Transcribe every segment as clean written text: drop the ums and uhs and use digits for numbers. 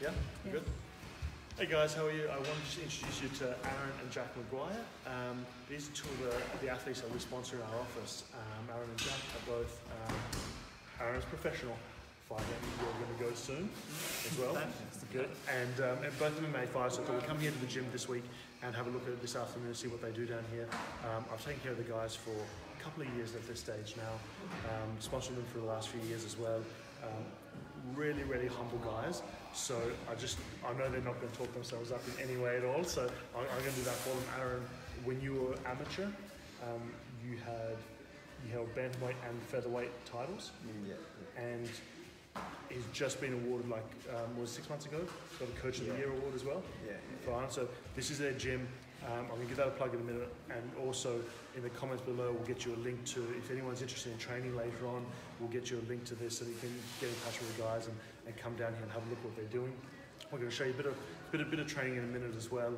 Yeah? Good? Hey guys, how are you? I wanted to introduce you to Arann and Jack McGuire. These are two of the athletes that we sponsor in our office. Arann and Jack are both, Aaron's professional fighter, you're going to go soon as well. Good. And both of them made fighters, so I thought we'd come here to the gym this week and have a look at it this afternoon and see what they do down here. I've taken care of the guys for a couple of years at this stage now, sponsored them for the last few years as well. Really, really humble guys. So I know they're not going to talk themselves up in any way at all. So I'm going to do that for them. Arann, when you were amateur, you held bantamweight and featherweight titles. And he's just been awarded, was 6 months ago, got a Coach of the Year award as well. Fine. So this is their gym. I'm going to give that a plug in a minute, and also in the comments below we'll get you a link to, if anyone's interested in training later on, we'll get you a link to this so that you can get in touch with the guys and come down here and have a look at what they're doing. We're going to show you a bit of training in a minute as well.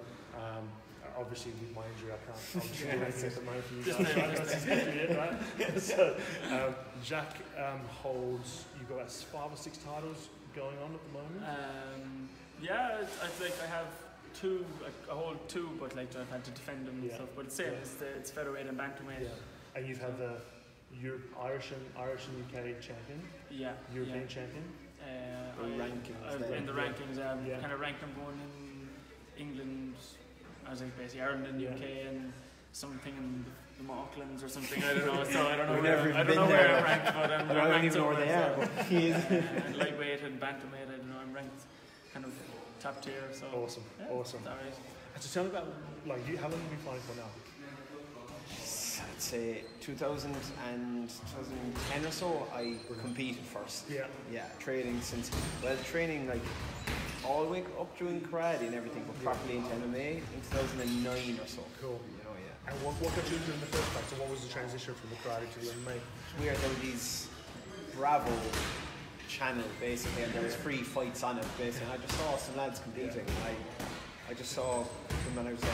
Obviously with my injury I can't do anything at the moment for you guys. Right? So Jack holds, you've got about 5 or 6 titles going on at the moment? Yeah, I have two, I hold 2, but I've had to defend them and stuff. But it's same, it's featherweight and bantamweight. And you've had the Irish and UK champion. European champion. In the rankings, kind of ranked number 1 in England. I was basically Ireland and the UK and something in the Aucklands or something. I don't know. So I don't know where I'm ranked, but I'm I don't even know where they are. And lightweight and bantamweight, I don't know. I'm ranked kind of top tier. So awesome. All right. And so tell me about how long have you been fighting for now? I'd say 2000 and 2010 or so. I competed first. Training all the way up doing karate and everything, but properly into MMA in 2009 or so. Cool. And what got you into in the first place? So what was the transition from the karate to the MMA? There were these Bravo channel basically, and there was free fights on it basically. And I just saw some lads competing. I just saw them and I was like,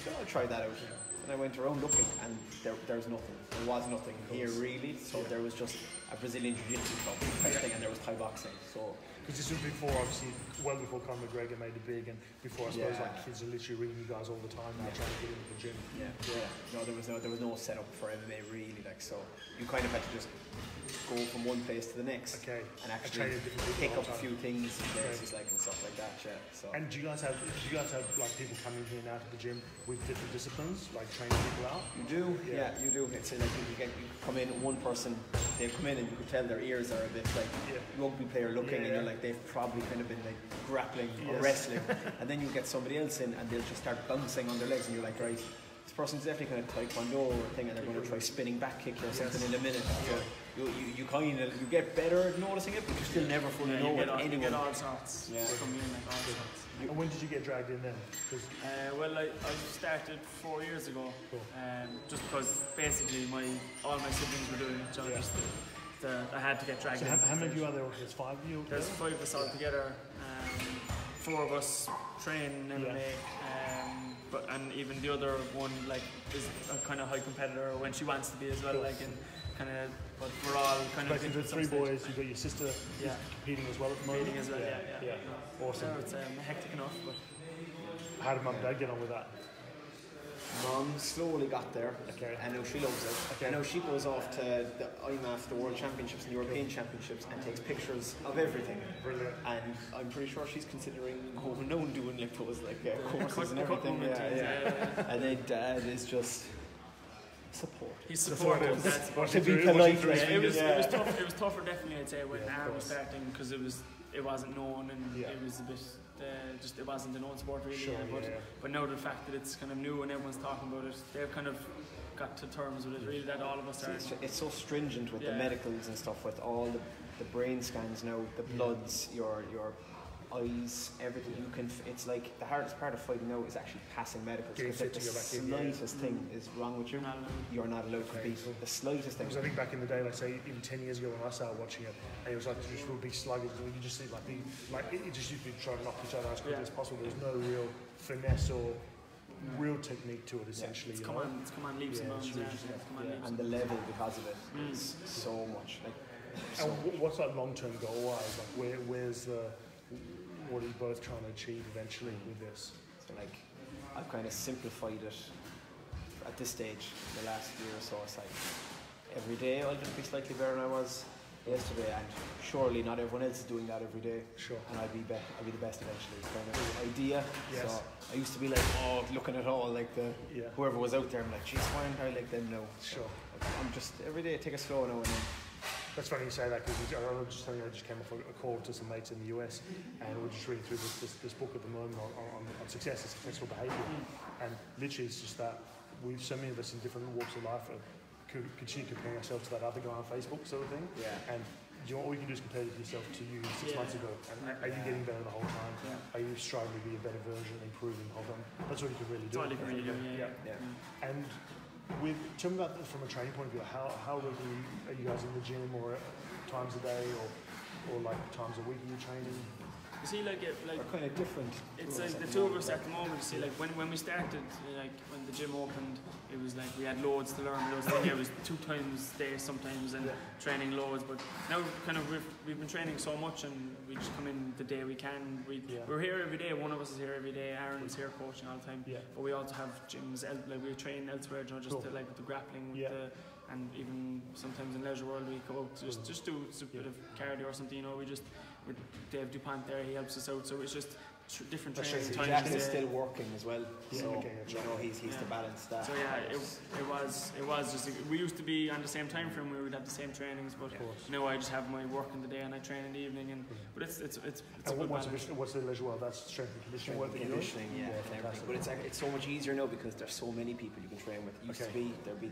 sure, I'll try that out. And I went around looking, and there was nothing. There was nothing here really. So there was just a Brazilian Jiu-Jitsu club type thing, and there was Thai boxing. So because this was before, obviously, well before Conor McGregor made it big, and before I suppose kids are literally ringing you guys all the time now trying to get into the gym. No, there was no setup for MMA really. So you kind of had to just go from one place to the next, and actually pick up a few things and places and stuff like that. So. And do you guys have people coming here now to the gym with different disciplines, like training people out? You do, you do. It's like you come in, one person, they come in and you can tell their ears are a bit rugby player looking, and you're like, they've probably kind of been grappling or wrestling, and then you get somebody else in and they'll just start bouncing on their legs, and you're like, right, this person's definitely kind of taekwondo thing, and they're going to try spinning back kick or something in a minute. So you get better at noticing it, but you still never fully know what anyone. You get all sorts. And when did you get dragged in then? Well, I started 4 years ago, just because basically all my siblings were doing it, so I had to get dragged in. How many of you are there? There's 5 of you? There's 5 of us all together. 4 of us train MMA, and even the other one is a kind of high competitor when she wants to be as well. But we're all kind of. You've got 3 boys. You've got your sister competing as well at the moment. Competing as well, yeah. Awesome. So it's hectic enough. But how did Mum and Dad get on with that? Mum slowly got there. I know she loves it. I know she goes off to the IMAF, the World Championships and the European Championships, and takes pictures of everything. Brilliant. And I'm pretty sure she's considering doing courses and everything. And then Dad is just support. He's supportive. To be polite, it was tough. It was tougher, definitely. I'd say when Arann was starting, because it wasn't known, and it was a bit. It wasn't a known sport really. But now the fact that it's kind of new and everyone's talking about it, they've kind of got to terms with it. Really, that all of us are. It's so stringent with the medicals and stuff, with all the brain scans now, the bloods, your eyes, everything. It's like the hardest part of fighting now is actually passing medicals. Because the slightest thing is wrong with you, you're not allowed to compete. The slightest thing. Because I think back in the day, even 10 years ago when I started watching it, and it was just real big sluggers, and you just see it just used to be trying to knock each other as quickly as possible. There's no real finesse or real technique to it, essentially. It's come on leaps and bounds. And the level because of it is so much. And what's that long-term goal-wise? Where's what are you both trying to achieve eventually with this? So like, I've kind of simplified it at this stage, the last year or so. It's like, every day I'll just be slightly better than I was yesterday, and surely not everyone else is doing that every day. Sure. And I'll be the best eventually. Kind of idea. Yes. So I used to be like, looking at all like whoever was out there, I'm like, geez, why aren't I like them now? Sure. So I'm just every day take it slow now and then. That's funny you say that, because I just came off a call to some mates in the US, and we're just reading through this book at the moment on success and successful behaviour, and literally it's just that so many of us in different walks of life continue comparing ourselves to that other guy on Facebook sort of thing. Yeah. And all you can do is compare yourself to you 6 months ago. And are you getting better the whole time? Yeah. Are you striving to be a better version, improving the whole time? That's all you can really do. That's all you can really do, yeah. And tell me about from a training point of view, how regularly are you guys in the gym, or times a day, or like times a week are you training? You see, like we're kind of different. It's like the two of us at the moment. You see, like when we started, like when the gym opened, it was like we had loads to learn. It was 2 times a day sometimes, and training loads. But now kind of we've been training so much, and we just come in the day we can. We're here every day. One of us is here every day. Arann's here coaching all the time. Yeah. But we also have gyms. Like we train elsewhere, just to, like with the grappling, with and even sometimes in Leisure World we go out to just do a bit of cardio or something. We just with Dave DuPont there, he helps us out. So it's just different training times. Jack is still working as well, so he's to balance that. So it was just we used to be on the same time frame. We would have the same trainings, but now I just have my work in the day and I train in the evening. But it's a good balance. What's the Leisure World? That's strength and conditioning work. Conditioning, everything. But it's so much easier now because there's so many people you can train with. It used to be there'd be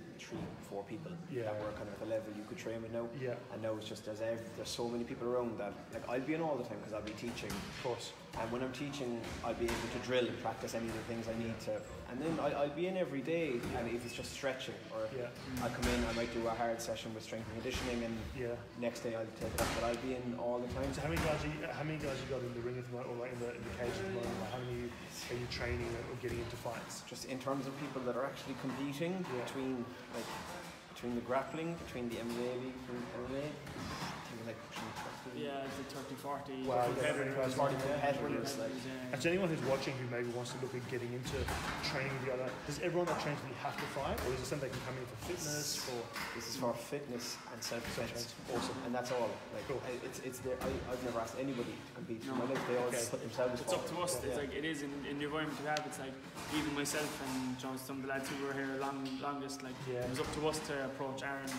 3-4 people that were kind of at the level you could train with now. And now it's just there's so many people around that like I'll be in all the time because I'll be teaching. Of course. And when I'm teaching, I'll be able to drill and practice any of the things I need to. And then I'll be in every day, and if it's just stretching, or I'll come in, I might do a hard session with strength and conditioning, and next day I'll take it up. But I'll be in all the time. So how many guys you got in the ring at the moment, or like in the cage at the moment? Like how many are you training or getting into fights? Just in terms of people that are actually competing between the grappling, between the MMA league and MMA. It's like 30-40 competitors. And to anyone who's watching who maybe wants to look at getting into training with the other, does everyone that trains with you have to fight, or is it something they can come in for fitness? This is for fitness and self-defense. Awesome. And that's all. Like, cool. It's there. I've never asked anybody to compete. No. They all put themselves forward. It's up to us. It's like it is in the environment we have. It's like even myself and some of the lads who were here longest. Like it was up to us to approach Arann.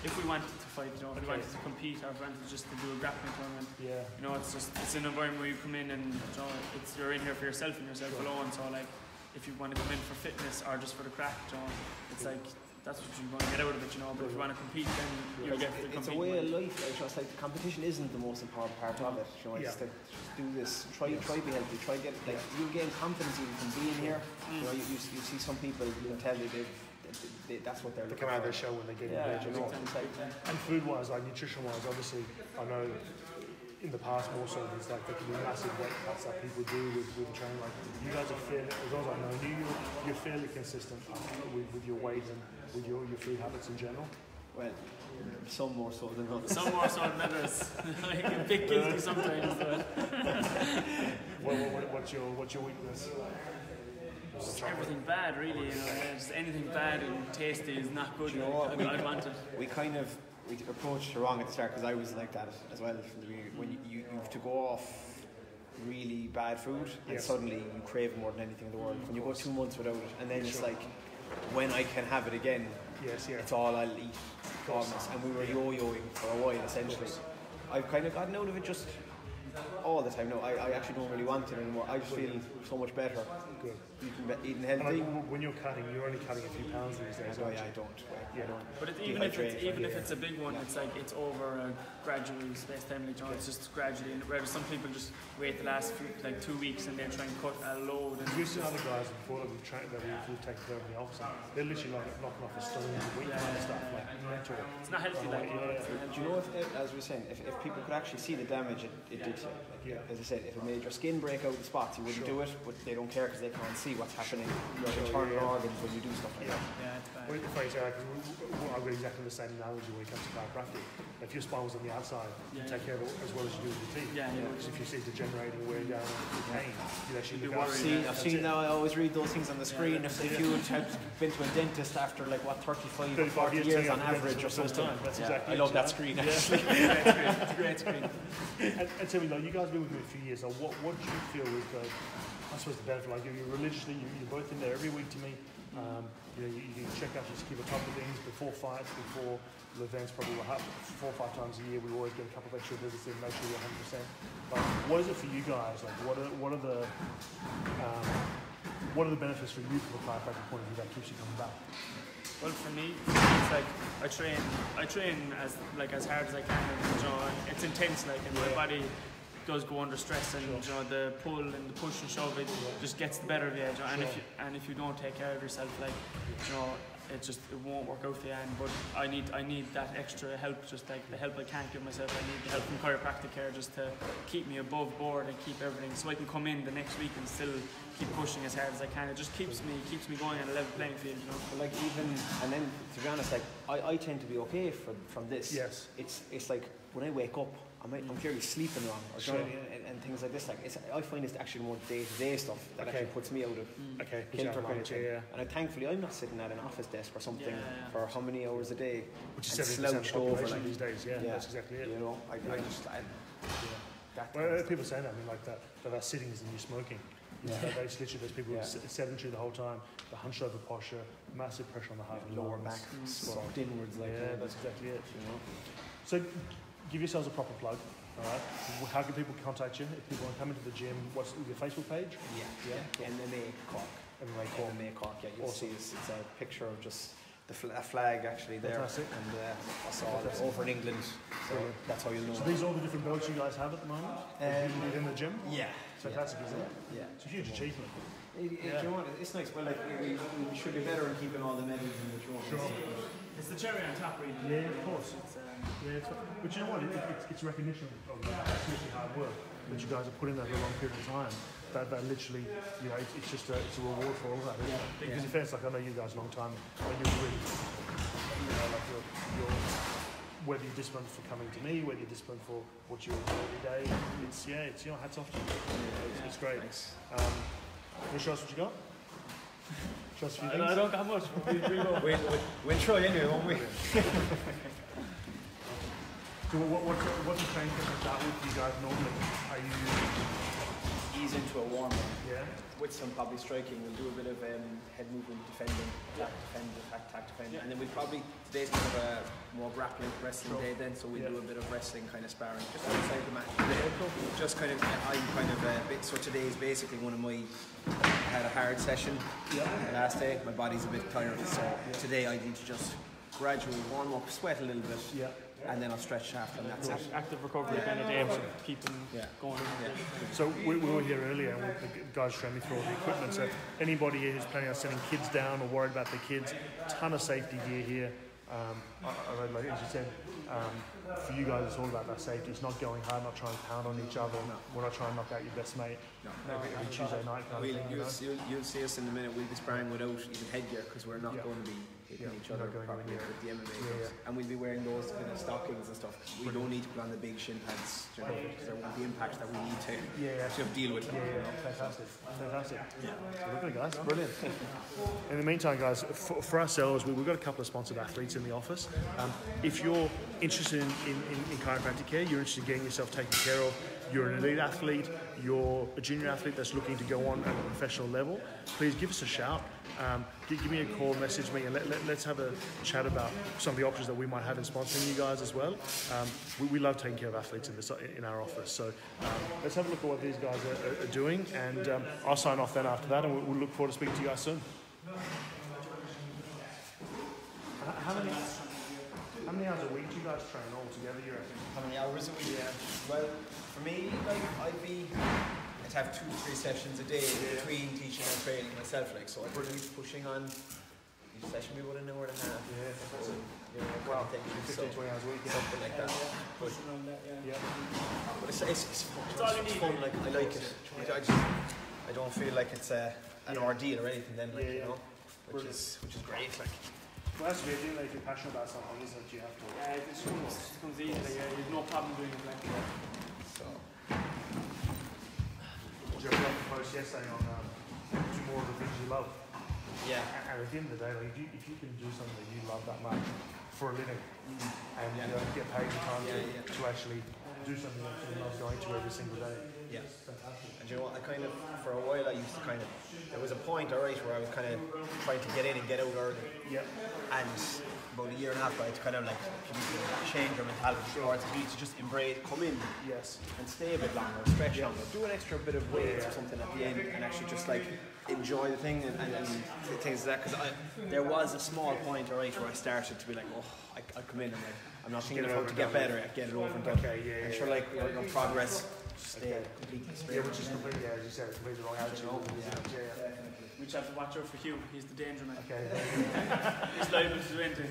If we wanted to fight, if we wanted to compete, or if we wanted just to do a grappling tournament, it's an environment where you come in and you're in here for yourself and yourself alone. So like, if you want to come in for fitness or just for the crack, it's like that's what you want to get out of it, But if you want to compete, then you'll get to compete. It's a way of life. It's like the competition isn't the most important part of it. Just to do this, try be healthy, try get you'll gain confidence even from being here. You see some people, you can tell that's what they're looking for. They come out of their show when they get engaged. And food-wise, like nutrition-wise, obviously, I know in the past more so there's like there can be massive weight cuts that people do with training. Like you guys are fairly, as long as I know you, you're fairly consistent with your weight and with your food habits in general. Well, some more so than others. Some more so than others. Like a bit guilty sometimes. What's your weakness? Everything bad, really. Just anything bad and tasty is not good. I want it. We approached it wrong at the start because I was like that as well from the beginning. When you have to go off really bad food and suddenly you crave it more than anything in the world. When you go 2 months without it, and then it's like when I can have it again, it's all I'll eat. Almost. And we were yo-yoing for a while essentially. I've kind of gotten out of it just all the time. No, I actually don't really want it anymore. I just feel so much better. Good. Eating healthy. When you're cutting, you're only cutting a few pounds these days. I don't. But even if it's a big one, it's like it's over a gradual space time. It's just gradually. Whereas some people just wait the last 2 weeks and they try and cut a load. We've seen other guys before that we've taken care of in the office. They're literally like knocking off a stone a week and stuff. Like mental. It's not healthy. Do you know if as you're saying. If people could actually see the damage it did to you. Like, as I said, if it made your skin break out in spots, you wouldn't do it, but they don't care because they can't see what's happening in your internal organs when you do stuff like that. Yeah, it's bad. Well, if I say, I've got exactly the same analogy when it comes to chiropractic. If your spine was on the outside, you take care of it as well as you do with your teeth. Because if you see degenerating, wearing down, pain, you actually look I've seen now, I always read those things on the screen. If you had been to a dentist after like what 35 or 40 years on average or something. That's exactly I love that screen actually. It's a great screen. And tell me, like, you guys have been with me a few years. So what do you feel is I suppose the benefit? Like, you're religiously, you're both in there every week to me. You check out, just keep a couple of things before fights, before the events. Probably will happen 4 or 5 times a year. We always get a couple of extra visits in, make sure you're 100%. Like, what is it for you guys? Like, what are the benefits for you from a chiropractic point of view that keeps you coming back? Well, for me, it's like I train as hard as I can, and it's intense, like, and my body does go under stress, and the pull and the push and shove, it just gets the better of you, and if you don't take care of yourself, like, it won't work out for you. But I need that extra help, just like the help I can't give myself. I need the help from chiropractic care just to keep me above board and keep everything, so I can come in the next week and still keep pushing as hard as I can. It just keeps me going on a level playing field, But like, even, and then to be honest, like I tend to be okay from this. Yes. It's like when I wake up, I'm clearly sleeping wrong, or and things like this. Like, I find it's actually more day-to-day stuff that actually puts me out of kilter kind of thing. And thankfully, I'm not sitting at an office desk or something for how many hours a day, which is slouched over like these days. That's exactly it. People say that. I mean, like that sitting is the new smoking. There's people who are sedentary the whole time, the hunched over posture, massive pressure on the heart and lower back, soft inwards. That's exactly it. So, give yourselves a proper plug. All right. How can people contact you if people want to come into the gym? What's your Facebook page? MMACork. MMACork. Yeah, you'll see it's a picture of just a flag actually there. Fantastic. And I saw it over in England, so that's how you'll know. So these are all the different belts you guys have at the moment within the gym? Yeah. Fantastic, isn't it? Yeah. It's a huge achievement. You know what? It's nice. Well, like we should be better in keeping all the medals in the trophies. Sure. It's the cherry on top, really. Yeah, of course. But you know what? It's recognition of that seriously hard work that you guys have put in over a long period of time. That literally, it's just it's a reward for all that, isn't it? Because in fairness, like, I know you guys a long time, like, you're really, you're whether you're disciplined for coming to me, whether you're disciplined for what you do every day, it's hats off to you. It's great. Want to show us what you got? Show us a few things? I don't got much. We'll try anyway, won't we? So what's the training session start with you guys normally? Are you ease into a warm up? Yeah. With some probably striking, we'll do a bit of head movement, defending, attack, defend, and then we'll probably, today's kind of a more grappling, wrestling day then, so we'll do a bit of wrestling kind of sparring, just outside the mat. Just kind of, I'm kind of a bit, so today is basically one of my, I had a hard session last day, my body's a bit tired, so today I need to just gradually warm up, sweat a little bit. And then I'll stretch after, and that's it. Active recovery kind of day, but keep them going. So we were here earlier, and the guys showed me through all the equipment. So anybody here who's planning on sending kids down or worried about their kids, ton of safety gear here. Like as you said, for you guys, it's all about that safety. It's not going hard, not trying to pound on each other. We're not trying to knock out your best mate every Tuesday night. You'll see us in a minute. We'll be sparring without even headgear because we're not going to be hitting each other properly with the MMA gloves. And we'll be wearing those kind of stockings and stuff. We don't need to put on the big shin pads, because there won't be impacts that we need to deal with. Fantastic. So look at it, guys. Brilliant. In the meantime, guys, for ourselves, we've got a couple of sponsored athletes in the office. If you're interested in chiropractic care, you're interested in getting yourself taken care of, you're an elite athlete, you're a junior athlete that's looking to go on at a professional level, please give us a shout. Give me a call, message me, and let's have a chat about some of the options that we might have in sponsoring you guys as well. We love taking care of athletes in our office, so let's have a look at what these guys are doing, and I'll sign off then after that, and we'll look forward to speaking to you guys soon. How many hours a week do you guys train all together? How many hours a week? Well, for me, like I'd have 2 to 3 sessions a day between teaching and training myself. So I'd be pushing on, session be about an hour and a half. Yeah, that's it. You know, Well, take 15, 20 hours a week, something like that. But, but it's fun. Like I like it. I don't feel like it's an ordeal or anything. Then, like you know, which is great. Like. Well, that's the thing. Like, if you're passionate about something, isn't it? You have to. Yeah, it just comes easy. Like, you have no problem doing it. Like. So. Did you ever like the post yesterday on do more of the things you love? Yeah. And at the end of the day, like if you can do something that you love that much for a living, and you know, get paid the time to actually do something that you love going to every single day. Yeah. And you know what? I kind of, for a while, I used to kind of. There was a point, alright, where I was kind of trying to get in and get out early. Yeah. And about a year and a half ago, I had to kind of like change your mentality towards it. To just embrace, come in, and stay a bit longer, stretch longer, do an extra bit of weights or something at the end, and actually just like enjoy the thing and things like that. Because there was a small point, alright, where I started to be like, oh, I come in and like I'm not thinking of how to get better, I get it over and done. And sure, like your progress, stay completely straight. Yeah, which is completely, as you said, completely wrong attitude. We just have to watch out for Hugh. He's the danger man. Okay. He's liable to do anything.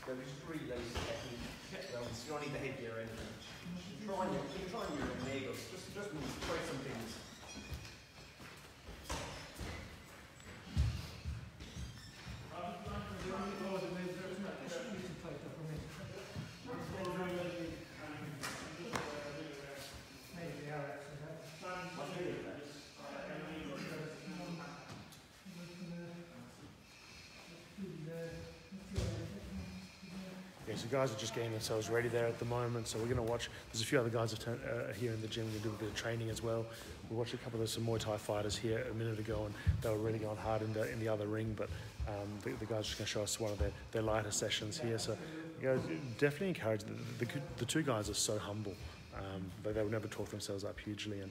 But we just really like the technique. You don't need the headgear or anything. Draw on your nails. Just try some things. So guys are just getting themselves ready there at the moment. So we're going to watch. There's a few other guys here in the gym. We're going to do a bit of training as well. We watched a couple of some Muay Thai fighters here a minute ago, and they were really going hard in the other ring. But the guys are just going to show us one of their lighter sessions here. So you know, definitely encourage. The two guys are so humble. They would never talk themselves up hugely, and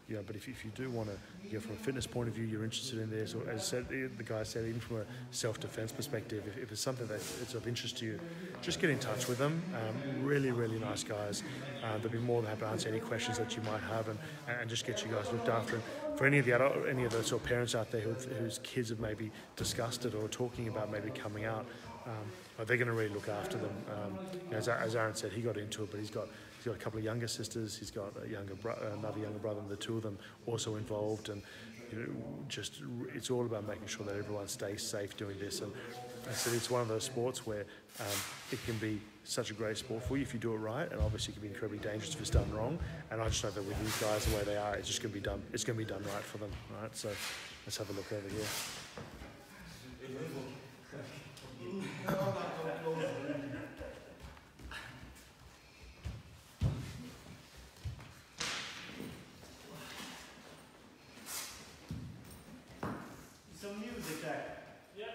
you know, but if you do want to, you know, from a fitness point of view, you're interested in this, or as I said, the guy said, even from a self-defense perspective, if it's something that it's of interest to you, just get in touch with them. Really, really nice guys. They'll be more than happy to answer any questions that you might have, and just get you guys looked after. And for any of the sort of parents out there whose kids have maybe discussed it or talking about maybe coming out, they're going to really look after them. You know, as Arann said, he got into it, but he's got a couple of younger sisters. He's got another younger brother, and the two of them also involved. And you know, just it's all about making sure that everyone stays safe doing this. And I said it's one of those sports where it can be such a great sport for you if you do it right, and obviously it can be incredibly dangerous if it's done wrong. And I just know that with these guys the way they are, it's just going to be done. It's going to be done right for them, right? So let's have a look over here. Some music there. Yeah.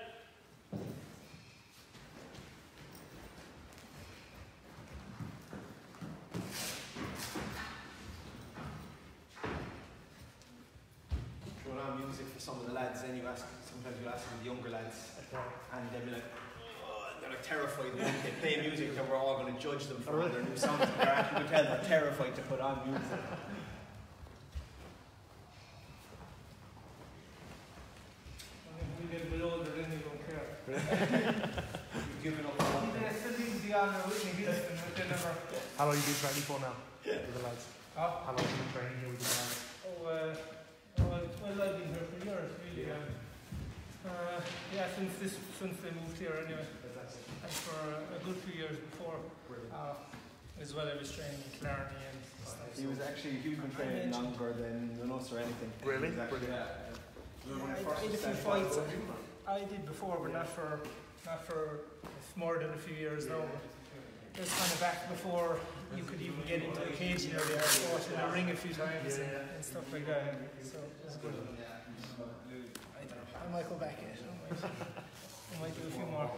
Throw on music for some of the lads, then sometimes you ask some of the younger lads, and they'll be like, oh, they're like terrified when they play music, and we're all going to judge them for all their new songs. And they're actually, you can tell they're terrified to put on music. How long have you been training for now with the lads? How long have you been training here with the lads? Well, I've been here for years, really. Since they moved here anyway. And for a good few years before, as well, I was training in Clarny and stuff. He's been training longer than us or anything. Really? I did a few fights. I did before, but not for more than a few years now. It was kind of back before you could even get into the cage, you know, they fought in the ring a few times and stuff like that. So it was good. I don't know. I might go back yet. I might do a few more.